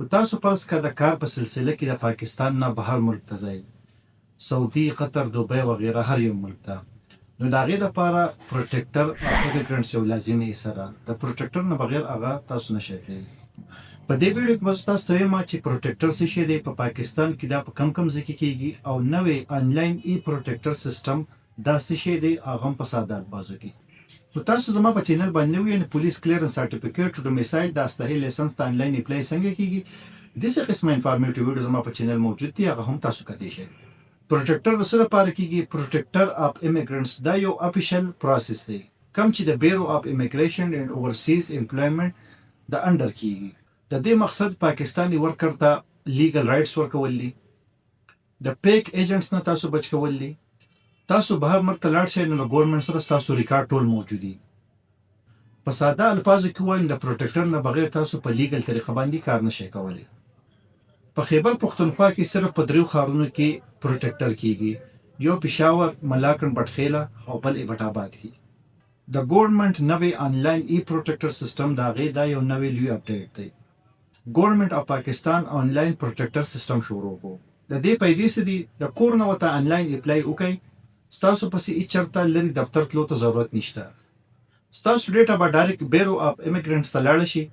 خو تاسو فرض کړه د کار په سلسله کې د پاکستان نه بهر ملک ته ځئ، سعودي، قطر، دوبۍ وغیره هر یو ملک ته، نو د هغې لپاره پروټیکټر او امیګرنټس یو لازمي حصه ده. د پروټیکټر نه بغیر هغه تاسو نشئ تللی. په دې ویډیو کې به زه تاسو ته وایم چې پروټیکټر څه شی دی، په پاکستان کې دا په کم ځای کې کیږي، او نوې آنلاین ای پروټیکټر سیسټم دا څه شی دی، هغه هم په ساده الفاظو کې. نو تاسو زما په چینل باندې نوي یعنې پولیس کلیرنس سرټیفیکیټ ډومیسایل د اسلحې لایسنس ته آنلاین اپلای څنګه کیږي، داسې قسمه انفارمیټیو ویډیو زما په چینل موجود دي، هغه هم تاسو کتلی شئ. پروټیکټر د څه لپاره کیږي؟ پروټیکټر اف امیګرنټس دا یو افیشل پروسس دی کوم چې د بیرو اف امیګریشن اینډ اوورسیز امپلایمنټ د انډر کیږي. د دې مقصد پاکستاني ورکر ته لیګل رایټس ورکول دي، د پیک ایجنټس نه تاسو بچ کول دي. تاسو بهر ملک ته لاړ شئ نو له ګورنمنټ سره ستاسو ریکارډ ټول موجود دي. په ساده الفاظو کې ووایم د پروټیکټر نه بغیر تاسو په لیګل طریقه باندې کار نشئ کولی. په خیبر پښتونخوا کې صرف په 3 ښارونو کې پروټیکټر کیږي، یو پېښور، ملاکنډ، بټخیله او بل ایبټ آباد کې. د ګورنمنټ نوې آنلاین ای پروټیکټر سیسټم د هغې دا یو نوې لوی اپډیټ دی. ګورنمنټ اف پاکستان آنلاین پروټیکټر سیسټم شروع کړو. د دې پیدې څه دي؟ د کور نه ورته آنلاین اپلای وکئ، ستاسو پسې هېڅ چېرته لرې دفتر تلو ته ضرورت نشته. ستاسو ډیټا به ډایرکټ بیرو اف امیګرنټس ته لاړه شي.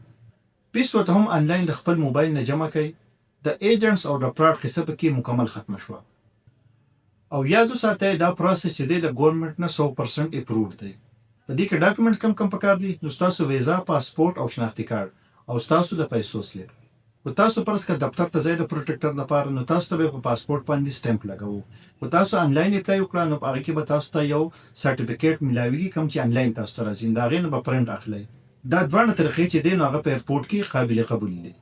پیس ورته هم آنلاین د خپل موبایل نه جمع کړئ. د ایجنټس او د فراډ قصه پکې مکمل ختمه شوه. او یاد وساتئ دا پروسس چې دی د ګورنمنټ نه 100% اپروډ دی. په دې کې ډاکومنټ کم پکار دي؟ نو ستاسو ویزا، پاسپورټ او شناختي کارت او ستاسو د پیسو سلیپ. خو تاسو فرض کړه دفتر ته ځئ د پروټیکټر لپاره، نو تاسو ته به په پاسپورټ باندې سټمپ لګوو. خو تاسو آنلاین اپلای وکړه نو په هغې کې به تاسو ته یو سرټیفیکیټ میلاویږي کوم چې آنلاین تاسو ته راځي، د هغې نه به پرنټ اخلئ. دا دواړه طریقې چې دی نو هغه په ایرپورټ کې قابل قبول دي.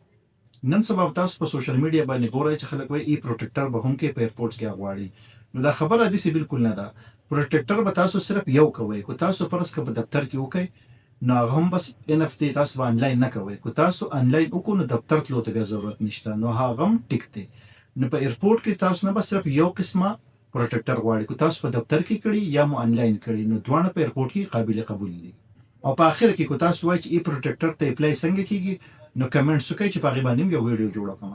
نن سبا تاسو په سوشل میډیا باندې ګورئ چې خلک وایي ای پروټیکټر به هم کې په ایرپورټ کې غواړي. نو دا خبره داسې بالکل نه ده. پروټیکټر به تاسو صرف یو کوئ، خو تاسو فرض کړه په دفتر کې وکئ نو هغه هم بس انف دی، تاسو به آنلاین نه کوئ. خو تاسو آنلاین وکړو نو دفتر تلو ته بیا ضرورت نشته، نو هغه هم ټیک دی. نو په ایرپورټ کې تاسو نه بس صرف یو قسمه پروټیکټر غواړي، خو تاسو په دفتر کې کړي یا مو آنلاین کړي، نو دواړه په ایرپورټ کې قابل قبول دي. او په آخر کې کو تاسو وایئ چې ای پروټیکټر ته اپلای څنګه کیږي، نو کمنټس وکړئ چې په هغې باندې یو ویډیو جوړه کړم.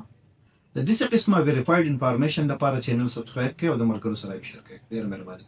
د داسې قسمه ویریفایډ انفارمیشن لپاره چینل سبسکرایب کړئ او د ملګرو سره یې شیر کړئ. ډېره مهرباني.